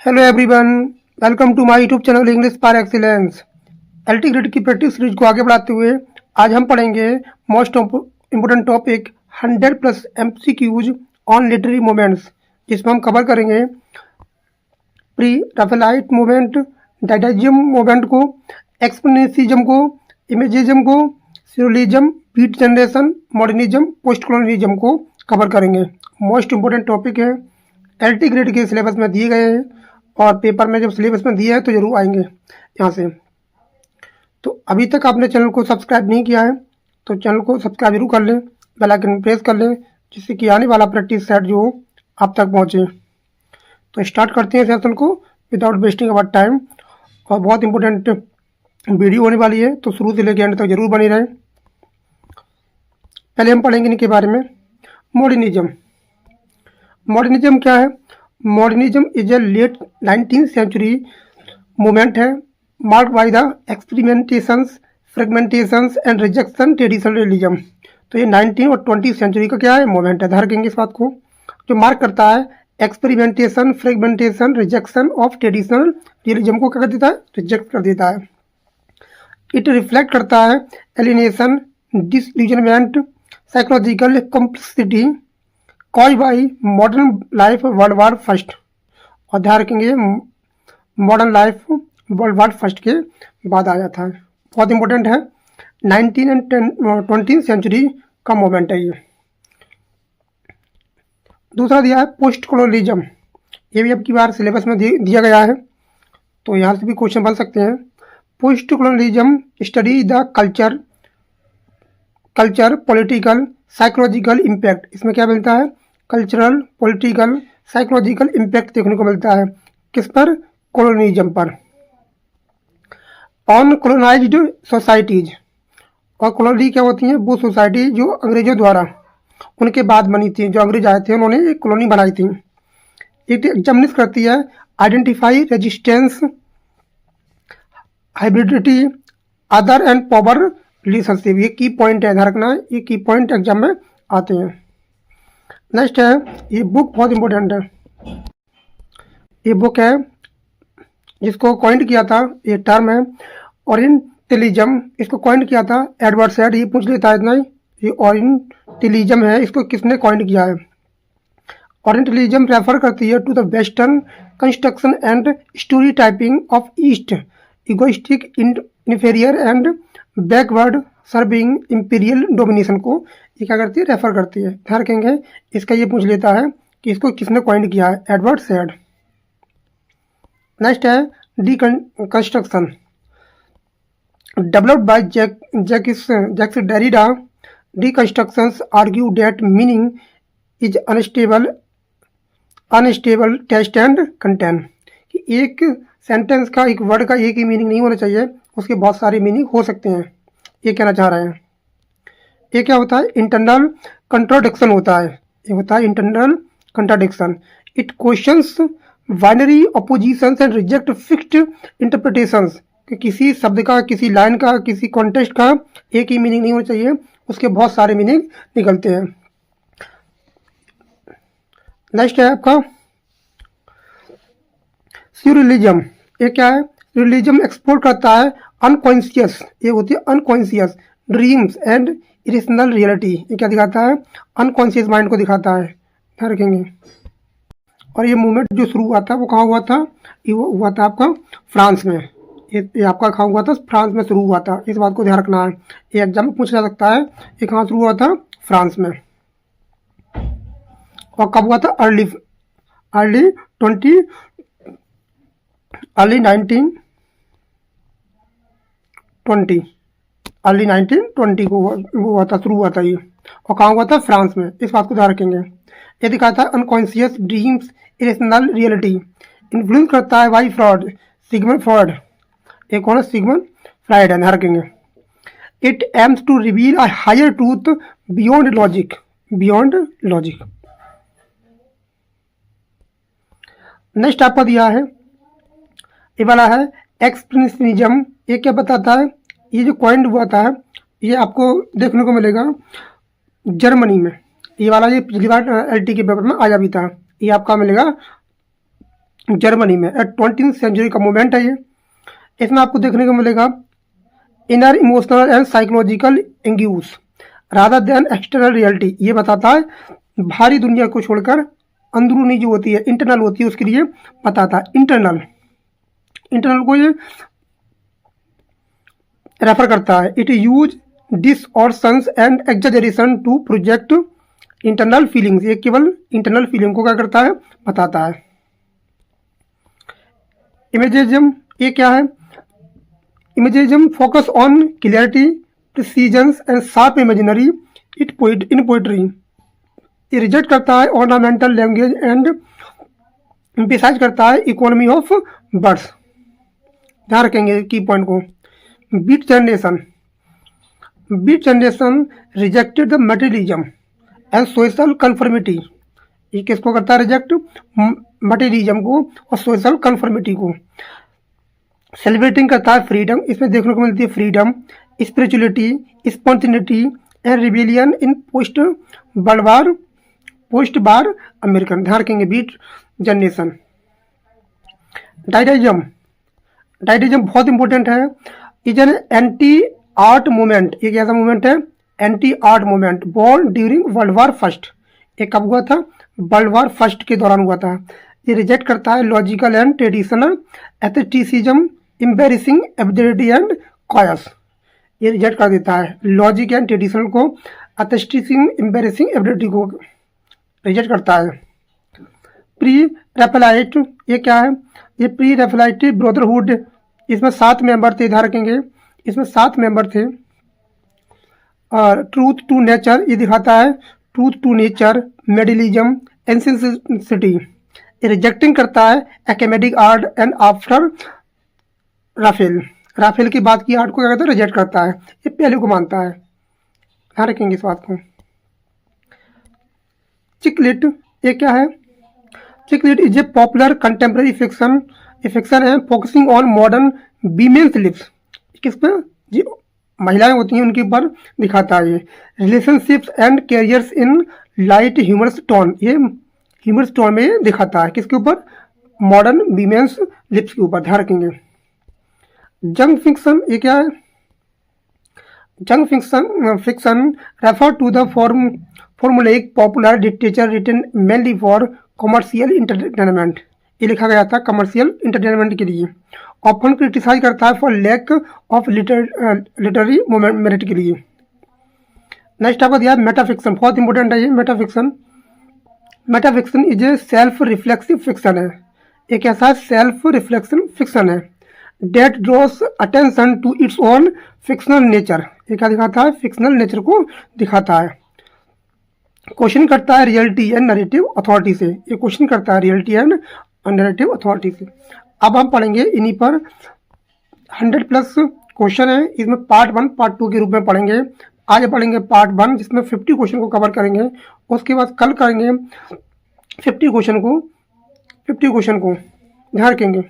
Hello everyone, welcome to my YouTube channel English par excellence. LT grade की practice series को आगे बढ़ाते हुए आज हम पढ़ेंगे most important topic 100 plus MCQs on literary moments, जिसमें हम कवर करेंगे pre Raphaelite movement, Dadaism movement को, एक्सप्रेशनिज्म को, इमेजिज्म को, surrealism, beat generation, modernism, post colonialism को कवर करेंगे। मोस्ट इम्पोर्टेंट टॉपिक है, एलटी ग्रेड के सिलेबस में दिए गए हैं और पेपर में जब सिलेबस में दिया है तो जरूर आएंगे यहाँ से। तो अभी तक आपने चैनल को सब्सक्राइब नहीं किया है तो चैनल को सब्सक्राइब जरूर कर लें, बेल आइकन प्रेस कर लें, जिससे कि आने वाला प्रैक्टिस सेट जो आप तक पहुँचे। तो स्टार्ट करते हैं सेशन को विदाउट वेस्टिंग अवर टाइम। और बहुत इंपॉर्टेंट वीडियो होने वाली है, तो शुरू से लेकर एंड तक जरूर बनी रहे। पहले हम पढ़ेंगे इनके बारे में। मॉडर्निज्म। मॉडर्निज्म क्या है? Modernism is a late 19th century movement है, marked by the experimentations, fragmentations and rejection traditional realism. तो ये 19 और 20 सेंचुरी का क्या है? मूवमेंट है। ध्यान रखेंगे इस बात को, जो मार्क करता है experimentation, fragmentation, rejection of traditional realism को क्या कर देता है? रिजेक्ट कर देता है। इट रिफ्लेक्ट करता है alienation, disillusionment, psychological complexity cause by modern life world war first. और ध्यान रखेंगे modern life world war first के बाद आ जाता है। बहुत इंपॉर्टेंट है, 19 एंड 20 सेंचुरी का मोमेंट है ये। दूसरा दिया है पोस्ट कॉलोनिज्म। ये भी अब की बार सिलेबस में दिया गया है, तो यहाँ से भी क्वेश्चन बन सकते हैं। Post colonialism study the culture, political, psychological impact. इसमें क्या मिलता है? कल्चरल, पॉलिटिकल, साइकोलॉजिकल इम्पैक्ट देखने को मिलता है। किस पर? कॉलोनिज्म पर। On colonised societies. और कॉलोनी क्या होती है? वो सोसाइटी जो अंग्रेजों द्वारा उनके बाद बनी थी, जो अंग्रेज आए थे उन्होंने एक कॉलोनी बनाई थी। इट एग्जामिन करती है identify resistance, hybridity, other and power relationship. ये की पॉइंट है, ध्यान रखना है, ये की पॉइंट एग्जाम में आते हैं। नेक्स्ट है, ये बुक बहुत इंपॉर्टेंट है। ये बुक है जिसको कॉइंट किया था, ये टर्म है ओरिएंटलिज्म। इसको कॉइंट किया था एडवर्ड सैड। ये पूछ लेता है इतना ही, ये ओरिएंटलिज्म है, इसको किसने कॉइंट किया है? ओरिएंटलिज्म रेफर करती है to the western construction and stereotyping of east, egoistic, inferior and backward serving imperial domination को ये क्या करती है? रेफर करती है। ध्यान रखेंगे, इसका ये पूछ लेता है कि इसको किसने कॉइंट किया है? Edward Said. नेक्स्ट है deconstruction. Developed by Jacques Derrida, deconstructions argue that meaning is unstable text and content. कि एक सेंटेंस का, एक वर्ड का एक ही मीनिंग नहीं होना चाहिए, उसके बहुत सारे मीनिंग हो सकते हैं, ये कहना चाह रहे हैं। ये क्या होता है? इंटरनल कंट्राडिक्शन होता है। ये होता है internal contradiction. It questions binary oppositions and reject fixed interpretations. कि किसी शब्द का, किसी लाइन का, किसी कॉन्टेक्स्ट का एक ही मीनिंग नहीं होना चाहिए, उसके बहुत सारे मीनिंग निकलते हैं। नेक्स्ट है आपका सियोलिज्म। ये क्या है? सियोलिज्म एक्सप्लोर करता है अनकॉन्शियस, ये होती है unconscious dreams and irrational reality. ये क्या दिखाता है? अनकॉन्शियस माइंड को दिखाता है। ध्यान रखेंगे। और ये मूवमेंट जो शुरू हुआ था वो कहाँ हुआ था? ये हुआ था आपका फ्रांस में। ये आपका कहाँ हुआ था? फ्रांस में शुरू हुआ था। इस बात को ध्यान रखना है, ये एग्जाम में पूछा जा सकता है। ये कहाँ शुरू हुआ था? फ्रांस में। और कब हुआ था? अर्ली 1920 को हुआ था, शुरू हुआ था ये। और कहाँ हुआ था? फ्रांस में। इस बात को ध्यान रखेंगे। ये दिखाता है unconscious dreams, irrational reality. Influence करता है बाई फ्रॉड, सिगमंड फ्रॉड। एक कौन है? सिगमंड फ्राइड है। ध्यान रखेंगे। It aims to reveal a higher truth beyond logic, next आपका दिया है, ये वाला है एक्सप्रेशनिज्म। ये क्या बताता है? ये जो कॉइंड हुआ था ये आपको देखने को मिलेगा जर्मनी में। ये वाला ये पिछली बार एलटी के पेपर में आया भी था। ये आपका मिलेगा जर्मनी में। 20वीं सेंचुरी का मूवमेंट है ये। इसमें आपको देखने को मिलेगा inner emotional and psychological anguish rather than external reality. ये बताता है बाहरी दुनिया को छोड़कर अंदरूनी जो होती है, इंटरनल होती है, उसके लिए बताता है। इंटरनल इंटरनल को ये रेफर करता है। It use distortions and exaggeration to project internal feelings. ये केवल इंटरनल फीलिंग को क्या करता है, बताता है। इमेजिज्म ये क्या है? Imagism focus on clarity, precisions and sharp imaginary in poetry. ये रिजेक्ट करता है ऑर्नामेंटल लैंग्वेज एंड एम्फेसाइज करता है इकोनॉमी ऑफ वर्ड्स। ध्यान रखेंगे की पॉइंट को। Beat generation rejected the materialism and social conformity. ये किसको करता है रिजेक्ट? मटेरियलिज्म को और सोशल कन्फर्मिटी को। सेलिब्रेटिंग करता है फ्रीडम। इसमें देखने को मिलती है freedom, spirituality, spontaneity and rebellion in post war American. ध्यान रखेंगे बीट जनरेशन। डाइडिज्म बहुत इंपॉर्टेंट है। Is an anti art movement. ये कैसा मूवमेंट है? Anti art movement born during world war first. ये कब हुआ था? वर्ल्ड वार फर्स्ट के दौरान हुआ था। ये रिजेक्ट करता है logical and traditional aestheticism, embarrassing absurdity and chaos. ये रिजेक्ट कर देता है लॉजिक एंड ट्रेडिशनल को, एस्थेटिसिज्म, एम्बैरेसिंग एब्सर्डिटी को रिजेक्ट करता है। प्री रेफेलाइट ये क्या है? ये प्री रेफेलाइट ब्रदरहुड। इसमें 7 मेंबर थे। ध्यान रखेंगे इसमें 7 मेंबर थे। और ट्रूथ टू नेचर ये दिखाता है ट्रूथ टू नेचर, मेडलिज्म, एंसेंसिटी। ये रिजेक्टिंग करता है academic art and after Raphael की बात की आर्ट को क्या कहता है? रिजेक्ट करता है। ये पहले को मानता है। ध्यान रखेंगे इस बात को। चिकलिट ये क्या है? Chick lit is a popular contemporary fiction. ये फिक्शन है focusing on modern women's lives. किस पे? जी महिलाएं होती हैं उनके ऊपर दिखाता है। ये relationships and careers in light humorous tone. ये ह्यूमरस टोन में दिखाता है। किसके ऊपर? मॉडर्न वीमेन्स लिप्स के ऊपर। ध्यान रखेंगे। जंग फिक्शन ये क्या है? Junk fiction refer to the formulaic popular literature written mainly for commercial entertainment. ये लिखा गया था कमर्शियल इंटरटेनमेंट के लिए। ऑफन क्रिटिसाइज करता है for lack of literary merit के लिए। नेक्स्ट आपको दिया मेटाफिक्शन। बहुत इंपॉर्टेंट है ये metafiction is a self reflexive fiction है। एक ऐसा सेल्फ रिफ्लेक्शन फिक्शन है that draws attention to its own fictional nature. ये क्या दिखाता है? फिक्शनल नेचर को दिखाता है। क्वेश्चन करता है रियलिटी एंड नैरेटिव अथॉरिटी से। ये क्वेश्चन करता है रियलिटी एंड नैरेटिव अथॉरिटी से। अब हम पढ़ेंगे इन्हीं पर 100+ क्वेश्चन है। इसमें पार्ट 1 पार्ट 2 के रूप में पढ़ेंगे। आज पढ़ेंगे पार्ट 1 जिसमें 50 क्वेश्चन को कवर करेंगे। उसके बाद कल करेंगे 50 क्वेश्चन को ध्यान रखेंगे।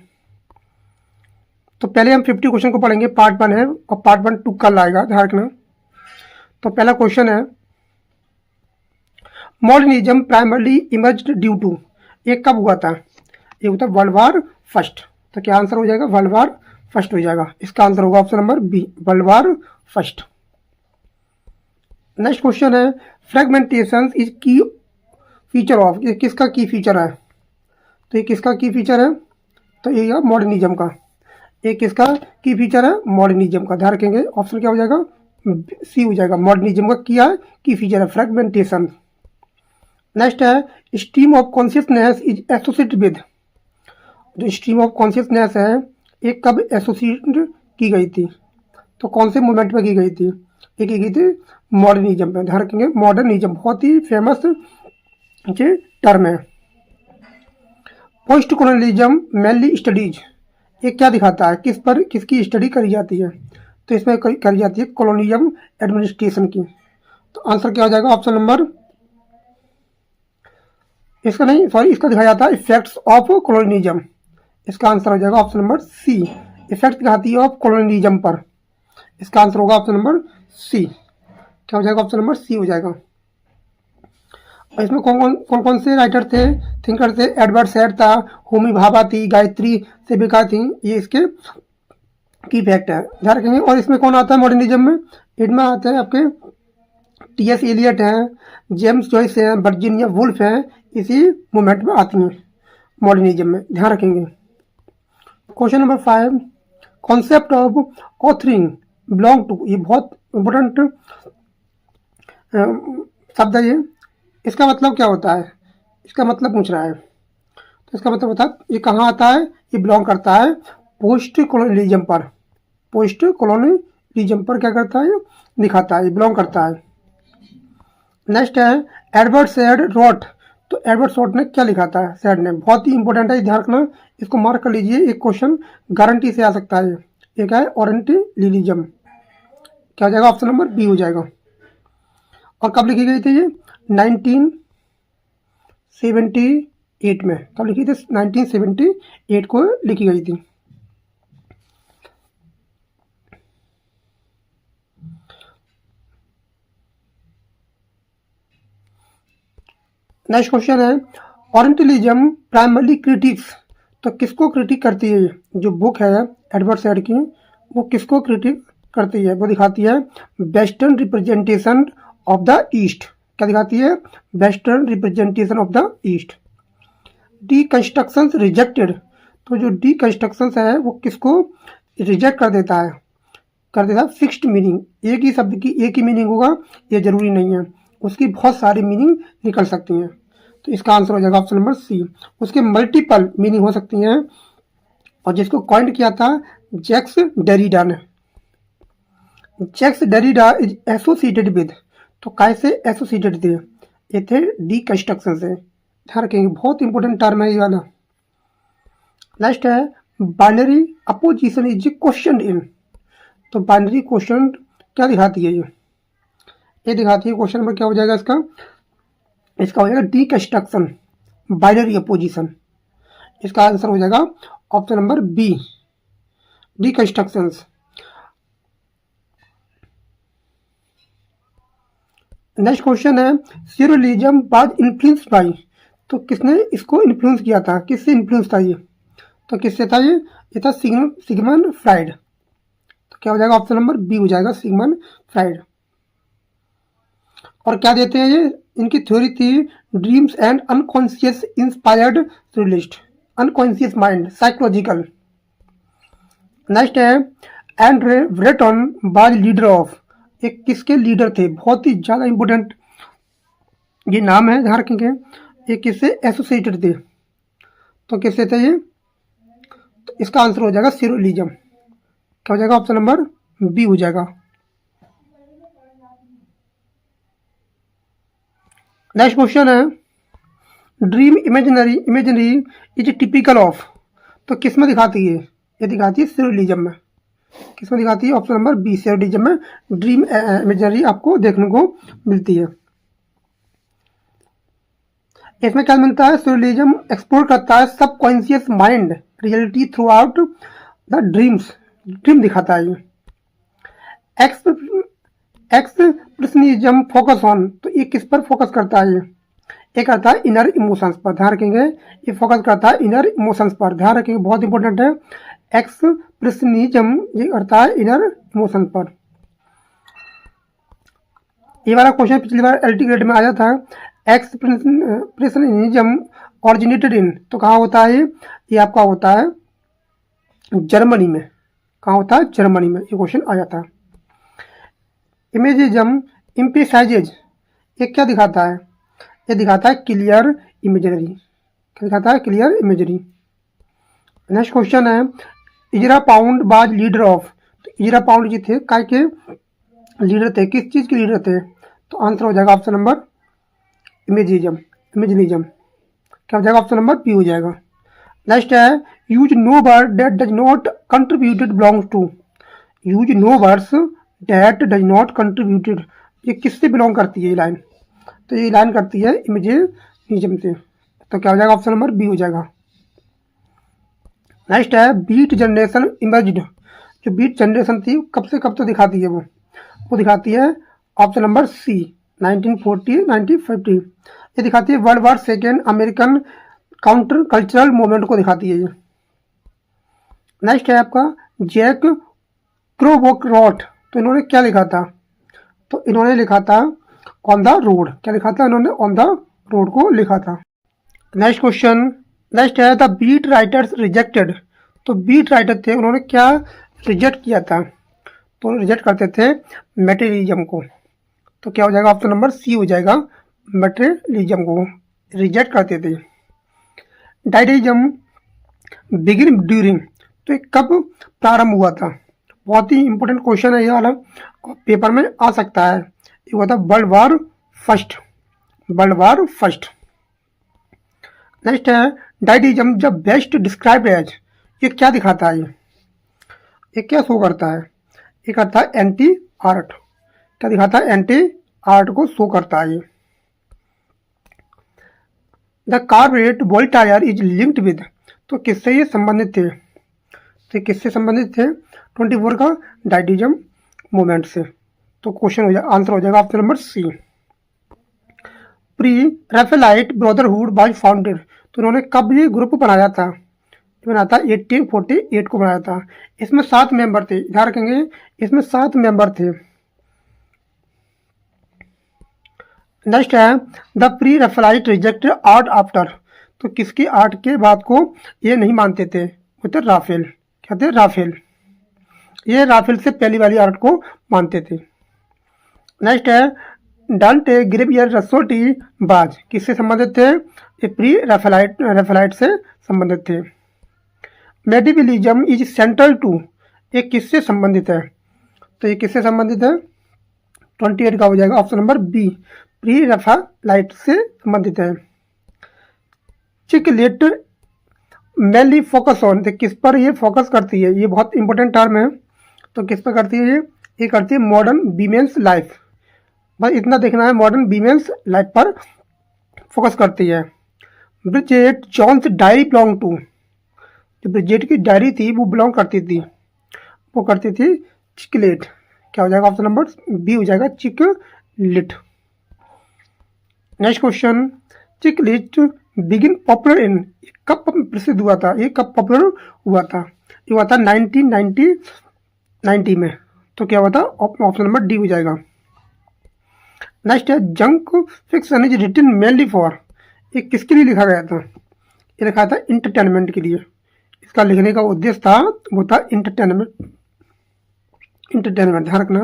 तो पहले हम 50 क्वेश्चन को पढ़ेंगे, पार्ट 1 है और पार्ट 1 2 कल आएगा, ध्यान रखना। तो पहला क्वेश्चन है modernism primarily emerged due to. ये कब हुआ था? ये होता है वर्ल्ड वार फर्स्ट। तो क्या आंसर हो जाएगा? वर्ल्ड वार फर्स्ट हो जाएगा। इसका आंसर होगा option number B, world war first. Next question है fragmentation is key feature of. ये किसका की फीचर है? तो ये किसका की फीचर है? तो ये मॉडर्निज्म का। ये किसका की फीचर है? मॉडर्निज्म का। ध्यान रखेंगे ऑप्शन क्या हो जाएगा? सी हो जाएगा। मॉडर्निज्म का किया है की फीचर है फ्रेगमेंटेशन। नेक्स्ट है stream of consciousness is associated with. जो स्ट्रीम ऑफ कॉन्शियसनेस है ये कब एसोसिएट की गई थी? तो कौन से मूवमेंट में की गई थी? ये की गई थी मॉडर्निज्म पे। ध्यान रखेंगे मॉडर्निज्म बहुत ही फेमस टर्म है। Post colonialism mainly studies. ये क्या दिखाता है? किस पर किसकी स्टडी करी जाती है? तो इसमें करी जाती है कॉलोनियलिज्म एडमिनिस्ट्रेशन की। तो आंसर क्या हो जाएगा? ऑप्शन नंबर इसका नहीं सॉरी इसका दिखाया जाता है इफेक्ट्स ऑफ कॉलोनियलिज्म। इसका आंसर हो जाएगा ऑप्शन नंबर सी, इफेक्ट दिखाती है ऑफ कॉलोनियलिज्म पर। इसका आंसर होगा ऑप्शन नंबर सी। क्या हो जाएगा? ऑप्शन नंबर सी हो जाएगा। और इसमें कौन कौन से राइटर थे, थिंकर थे? एडवर्ड सैड था, होमी भाभा थी, गायत्री सेबिका थी। ये इसके की फैक्ट है, ध्यान रखेंगे। और इसमें कौन आता है मॉडर्निज्म में? इनमें आते हैं आपके टी.एस. एलियट हैं, जेम्स जॉइस हैं, वर्जीनिया वुल्फ हैं, इसी मूवमेंट में आती हैं मॉडर्निज्म में, ध्यान रखेंगे। Question number 5, concept of authoring belong to, ये बहुत इंपॉर्टेंट शब्द है ये। इसका मतलब क्या होता है? इसका मतलब पूछ रहा है। तो इसका मतलब होता है ये कहाँ आता है? ये बिलोंग करता है पोस्ट कॉलोनियलिज्म पर। पोस्ट कॉलोनियलिज्म पर क्या करता है? दिखाता है, ये बिलोंग करता है। नेक्स्ट है एडवर्ड सैड रोट। तो एडवर्ड सैड ने क्या लिखा था? सैड ने, बहुत ही इंपॉर्टेंट है, ध्यान रखना, इसको मार्क कर लीजिए, एक क्वेश्चन गारंटी से आ सकता है। एक है ओरिएंटलिज्म, क्या हो जाएगा? ऑप्शन नंबर बी हो जाएगा। और कब लिखी गई थी ये? 1978 में। कब लिखी थी? 1978 को लिखी गई थी। नेक्स्ट क्वेश्चन है ओरिएंटलिज्म प्राइमरली क्रिटिक्स। तो किसको क्रिटिक करती है? जो बुक है एडवर्ड सैड की, वो किसको क्रिटिक करती है? वो दिखाती है western representation of the East. क्या दिखाती है? Western representation of the East. Deconstructions rejected. तो जो डीकंस्ट्रक्शंस है वो किसको रिजेक्ट कर देता है? कर देता है फिक्स्ड मीनिंग। एक ही शब्द की एक ही मीनिंग होगा ये जरूरी नहीं है, उसकी बहुत सारी मीनिंग निकल सकती हैं। तो इसका आंसर हो जाएगा ऑप्शन नंबर सी। उसके मल्टीपल मीनिंग हो सकती हैं। और जिसको कॉइंट किया था जैक्स डेरिडा ने। Jacques Derrida is associated with, तो कैसे एसोसिएटेड थे? ये थे डीकंस्ट्रक्शन से, ध्यान रखेंगे, बहुत इंपॉर्टेंट टर्म है ये वाला। नेक्स्ट है binary opposition is question in. तो बाइनरी क्वेश्चन क्या दिखाती है? ये दिखाती है, क्वेश्चन नंबर क्या हो जाएगा इसका? इसका हो जाएगा डीकंस्ट्रक्शन, बाइनरी अपोजिशन। इसका आंसर हो जाएगा option number B, deconstructions. Next question है सियरलिज्म वाज इन्फ्लुएंस्ड बाय। तो किसने इसको इन्फ्लुएंस किया था? किससे इन्फ्लुएंस था ये? तो किससे था ये? ये था सिगमंड फ्राइड। तो क्या हो जाएगा? ऑप्शन नंबर बी हो जाएगा, सिगमंड फ्राइड। और क्या देते हैं ये? इनकी थ्योरी थी dreams and unconscious inspired realist, unconscious mind, psychological. Next है André Breton was leader of. ये किसके लीडर थे? बहुत ही ज़्यादा इंपॉर्टेंट ये नाम है, ध्यान रखेंगे। ये किससे एसोसिएटेड थे? तो किससे थे ये? तो इसका आंसर हो जाएगा सियरलिज्म। क्या हो जाएगा? ऑप्शन नंबर बी हो जाएगा। नेक्स्ट क्वेश्चन है dream imaginary is typical of. तो किस में दिखाती है? ये दिखाती है सियरलिज्म में। किस में दिखाती है? ऑप्शन नंबर बी, सियरलिज्म में ड्रीम इमेजनरी आपको देखने को मिलती है। इसमें क्या मिलता है? सियरलिज्म एक्सप्लोर करता है subconscious mind reality through out the dreams. Dream दिखाता है ये। Expressionism focus on. तो ये किस पर फोकस करता है? ये करता है इनर इमोशंस पर, ध्यान रखेंगे। ये फोकस करता है इनर इमोशंस पर, ध्यान रखेंगे, बहुत इंपॉर्टेंट है। एक्सप्रेशनिज्म ये करता है इनर इमोशन पर। ये वाला क्वेश्चन पिछली बार एलटी ग्रेड में आया था। एक्सप्रेशनिज्म ऑरिजिनेटेड इन, तो कहाँ होता है ये आपका होता है जर्मनी में। कहाँ होता है? जर्मनी में। ये क्वेश्चन आया था। इमेजिज्म एम्फसाइजेज, ये क्या दिखाता है? ये दिखाता है क्लियर इमेजरी। क्या दिखाता है? Clear imagery. नेक्स्ट क्वेश्चन है इजरा पाउंड बाज लीडर ऑफ। तो इजरा पाउंड जी थे काय के लीडर थे? किस चीज़ के लीडर थे? तो आंसर हो जाएगा ऑप्शन नंबर इमेजिज्म, इमेजनिज्म। क्या हो जाएगा? ऑप्शन नंबर बी हो जाएगा। नेक्स्ट है use no word that does not contributed belongs to. Use no words that does not contributed, ये किससे बिलोंग करती है ये लाइन? तो ये लाइन करती है इमेजिज्म से। तो क्या हो जाएगा? ऑप्शन नंबर बी हो जाएगा। नेक्स्ट है बीट जनरेशन इमर्ज्ड। जो बीट जनरेशन थी कब से कब तो दिखाती है वो दिखाती है ऑप्शन नंबर सी, 1940 1950। ये दिखाती है world war second American counter cultural movement को दिखाती है ये। नेक्स्ट है आपका जैक क्रोबोक्रॉट। तो इन्होंने क्या लिखा था? तो इन्होंने लिखा था ऑन द रोड। क्या लिखा था इन्होंने? ऑन द रोड को लिखा था। नेक्स्ट क्वेश्चन, नेक्स्ट है द बीट राइटर्स रिजेक्टेड। तो बीट राइटर थे, उन्होंने क्या रिजेक्ट किया था? तो रिजेक्ट करते थे मटेरियलिज्म को। तो क्या हो जाएगा? ऑप्शन नंबर सी हो जाएगा, मटेरियलिज्म को रिजेक्ट करते थे। डायडिज्म बिगिन ड्यूरिंग। तो ये कब प्रारंभ हुआ था? बहुत ही इंपॉर्टेंट क्वेश्चन है ये वाला, पेपर में आ सकता है। ये हुआ था world war first, world war first. Next है डायडिज्म जब बेस्ट डिस्क्राइब एज। ये क्या दिखाता है? ये क्या शो करता है? ये करता है एंटी आर्ट। क्या दिखाता है? एंटी आर्ट को शो करता है ये। The Cabaret Voltaire is linked with. तो किससे ये संबंधित थे? तो किससे संबंधित थे? 24 का डायडिज्म मूवमेंट से। तो क्वेश्चन हो जाएगा, आंसर हो जाएगा option number C. Pre Raphaelite brotherhood by founded. तो उन्होंने कब ये ग्रुप बनाया था? बना था 1848 को बनाया था। इसमें 7 मेंबर थे, ध्यान रखेंगे इसमें 7 मेंबर थे। नेक्स्ट है the pre Raphaelite rejected art after. तो किसकी आर्ट के बाद को ये नहीं मानते थे? वो थे राफेल। क्या थे? राफेल। ये राफेल से पहली वाली आर्ट को मानते थे। नेक्स्ट है डांटे ग्रेवियर रसोटी बाज। किससे संबंधित थे? ये प्री रैफेलाइट से संबंधित थे। मेडिवलिज्म इज सेंट्रल टू। ये किससे संबंधित है? तो ये किससे संबंधित है? 28 का हो जाएगा ऑप्शन नंबर बी, प्री रैफेलाइट से संबंधित है। Chiclet mainly focus on. तो किस पर ये फोकस करती है? ये बहुत इंपॉर्टेंट टर्म है। तो किस पर करती है ये करती है मॉडर्न वीमेंस लाइफ। बस इतना देखना है, मॉडर्न वीमेंस लाइफ पर फोकस करती है। Bridget Jones diary belong to. जो ब्रिजेट की डायरी थी वो बिलोंग करती थी, वो करती थी चिकलेट। क्या हो जाएगा? ऑप्शन नंबर बी हो जाएगा, chiclet. Next question, chiclet begin popular in. कब प्रसिद्ध हुआ था? ये कब पॉपुलर हुआ था? ये हुआ था 1990 में। तो क्या हुआ था? ऑप्शन नंबर डी हो जाएगा। नेक्स्ट है junk fiction is written mainly for. ये किसके लिए लिखा गया था? ये लिखा था इंटरटेनमेंट के लिए। इसका लिखने का उद्देश्य था वो था इंटरटेनमेंट, ध्यान रखना।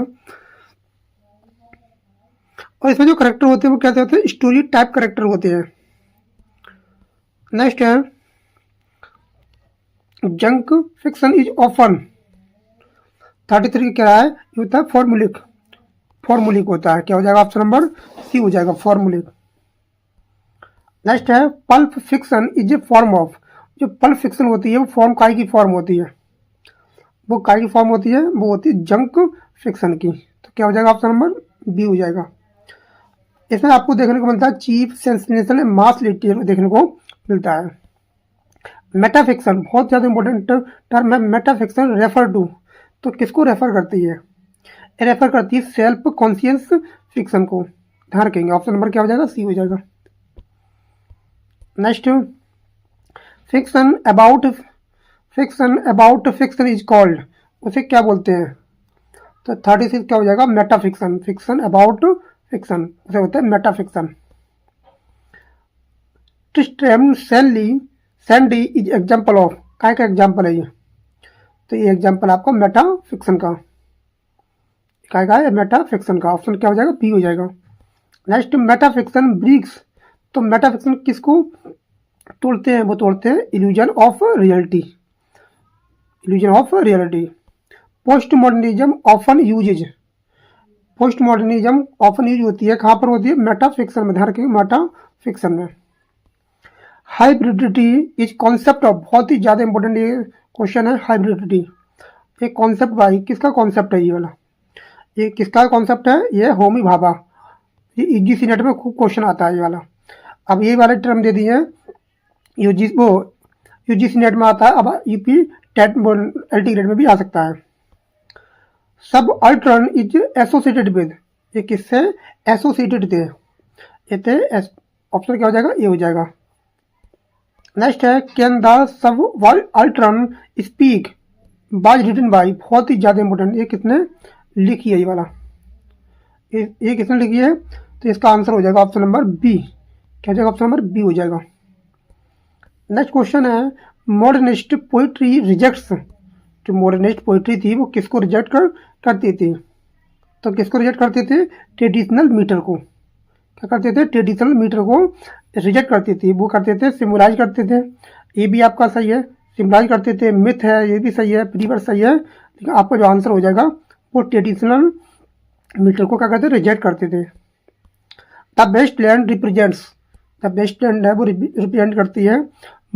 और इसमें जो करेक्टर होते हैं वो कैसे होते हैं? स्टोरी टाइप करेक्टर होते हैं। नेक्स्ट है जंक फिक्शन इज ऑफन। 33 क्या है? ये होता है फॉर्मुलिक, फॉर्मुलिक होता है। क्या हो जाएगा? ऑप्शन नंबर सी हो जाएगा, फॉर्मुलिक। नेक्स्ट है pulp fiction is a form of. जो पल्प फिक्शन होती है वो फॉर्म काय की फॉर्म होती है? वो काय की फॉर्म होती है? वो होती है जंक फिक्शन की। तो क्या हो जाएगा? ऑप्शन नंबर बी हो जाएगा। इसमें आपको देखने को मिलता है चीप सेंसेशनल मास लिटरेचर देखने को मिलता है। मेटाफिक्शन बहुत ज़्यादा इंपॉर्टेंट टर्म है। Metafiction refer to. तो किसको रेफर करती है? रेफर करती है सेल्फ कॉन्शियस फिक्शन को। ध्यान रखेंगे ऑप्शन नंबर क्या हो जाएगा? सी हो जाएगा। Next fiction about fiction is called. उसे क्या बोलते हैं? तो 36 क्या हो जाएगा? मेटाफिक्शन। फिक्शन अबाउट फिक्शन उसे होता है metafiction. Tristram Shandy is example of. काय का एग्जाम्पल है ये? तो ये एग्जाम्पल आपको मेटाफिक्शन का, काय का है? मेटाफिक्शन का। ऑप्शन क्या हो जाएगा? बी हो जाएगा। Next metafiction breaks. तो मेटाफिक्शन किसको तोड़ते हैं? वो तोड़ते हैं illusion of reality, illusion of reality. Post modernism often uses. Post modernism often use होती है, कहाँ पर होती है? मेटाफिक्शन में। ध्यान रखिए मेटाफिक्शन में। Hybridity is concept of. बहुत ही ज़्यादा इंपॉर्टेंट ये क्वेश्चन है। हाइब्रिडिटी एक कॉन्सेप्ट भाई, किसका कॉन्सेप्ट है ये वाला? ये किसका कॉन्सेप्ट है? ये होमी भाभा। ये यूजीसी नेट में खूब क्वेश्चन आता है ये वाला। अब ये वाले टर्म दे दिए हैं यूजीसी नेट में आता है। अब यूपी टेट एलटी ग्रेड में भी आ सकता है। सब अल्ट्रन इज एसोसिएटेड विद। ये किससे एसोसिएटेड थे, ये थे ऑप्शन क्या हो जाएगा, ये हो जाएगा। नेक्स्ट है can the subaltern speak was written by, बहुत ही ज़्यादा इंपॉर्टेंट, ये किसने लिखी है, ये वाला ये किसने लिखी है, तो इसका आंसर हो जाएगा ऑप्शन नंबर बी, क्या हो जाएगा ऑप्शन नंबर बी हो जाएगा। नेक्स्ट क्वेश्चन है मॉडर्निस्ट पोइट्री रिजेक्ट्स, जो मॉडर्निस्ट पोइट्री थी वो किसको रिजेक्ट करती थी, तो किसको रिजेक्ट करते थे, ट्रेडिशनल मीटर को, क्या करते थे, ट्रेडिशनल मीटर को रिजेक्ट करती थी, वो करते थे सिम्बलाइज करते थे, ये भी आपका सही है, सिम्बलाइज करते थे, मिथ है ये भी सही है, प्रीवर सही है, लेकिन आपका जो आंसर हो जाएगा वो ट्रेडिशनल मीटर को क्या करते थे, रिजेक्ट करते थे। The best land represents, the best land है वो रिप्रेजेंट करती है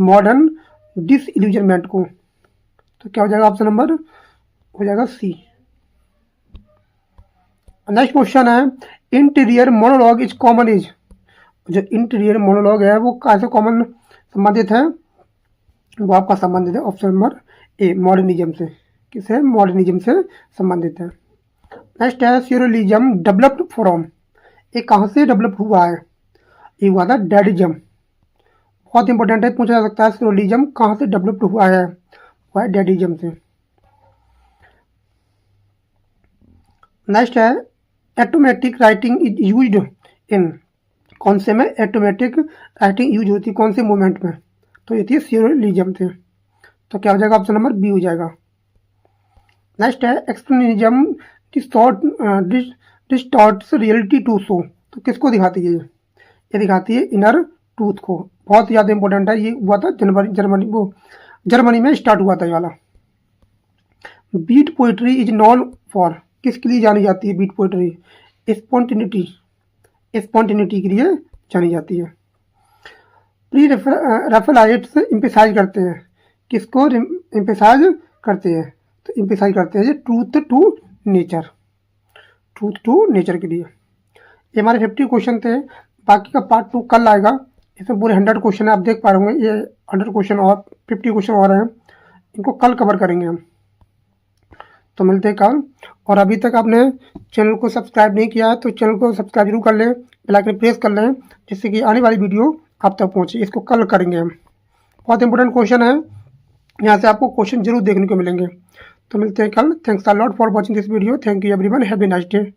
मॉडर्न डिसइल्यूजनमेंट को, तो क्या हो जाएगा ऑप्शन नंबर हो जाएगा सी। नेक्स्ट क्वेश्चन है interior monologue is common is, जो इंटीरियर मोनोलॉग है वो कैसे कॉमन संबंधित है, वो आपका संबंधित है ऑप्शन नंबर ए मॉडर्निज्म से, किसे मॉडर्निज्म से संबंधित है। नेक्स्ट है स्यूरलिज्म डेवलप्ड फ्रॉम, ये कहाँ से डेवलप हुआ है, ये हुआ था डैडिज्म, बहुत इंपॉर्टेंट है, पूछा जा सकता है स्यूरलिज्म कहाँ से डेवलप्ड हुआ है, हुआ है डैडिज्म से। नेक्स्ट है automatic writing is used in, कौन से में ऑटोमेटिक राइटिंग यूज होती है, कौन से मूवमेंट में, तो ये थी स्यूरलिज्म थे, तो क्या हो जाएगा ऑप्शन नंबर बी हो जाएगा। नेक्स्ट है एक्सप्लेनिज्म डिस्टॉर्ट्स रियलिटी टू शो, तो किसको दिखाती है, ये दिखाती है इनर ट्रूथ को, बहुत ज़्यादा इंपॉर्टेंट है, ये हुआ था जर्मनी में स्टार्ट हुआ था ये वाला। Beat poetry is known for, किसके लिए जानी जाती है बीट पोइट्री, स्पॉन्टेनिटी के लिए जानी जाती है। प्री रेफेलाइट्स इम्पेसाइज करते हैं, किसको इम्पेसाइज करते हैं, तो इम्पेसाइज करते हैं ट्रूथ टू नेचर के लिए। ये हमारे 50 क्वेश्चन थे, बाकी का पार्ट 2 कल आएगा, इसमें पूरे 100 क्वेश्चन है, आप देख पा रहे होंगे, ये 100 क्वेश्चन और 50 क्वेश्चन और हैं, इनको कल कवर करेंगे हम, तो मिलते हैं कल। और अभी तक आपने चैनल को सब्सक्राइब नहीं किया है तो चैनल को सब्सक्राइब जरूर कर लें, बेल आइकन प्रेस कर लें, जिससे कि आने वाली वीडियो आप तक पहुँचे, इसको कल करेंगे हम, बहुत इंपॉर्टेंट क्वेश्चन है, यहाँ से आपको क्वेश्चन जरूर देखने को मिलेंगे, तो मिलते हैं कल। Thanks a lot for watching this video, thank you everyone, have a nice day.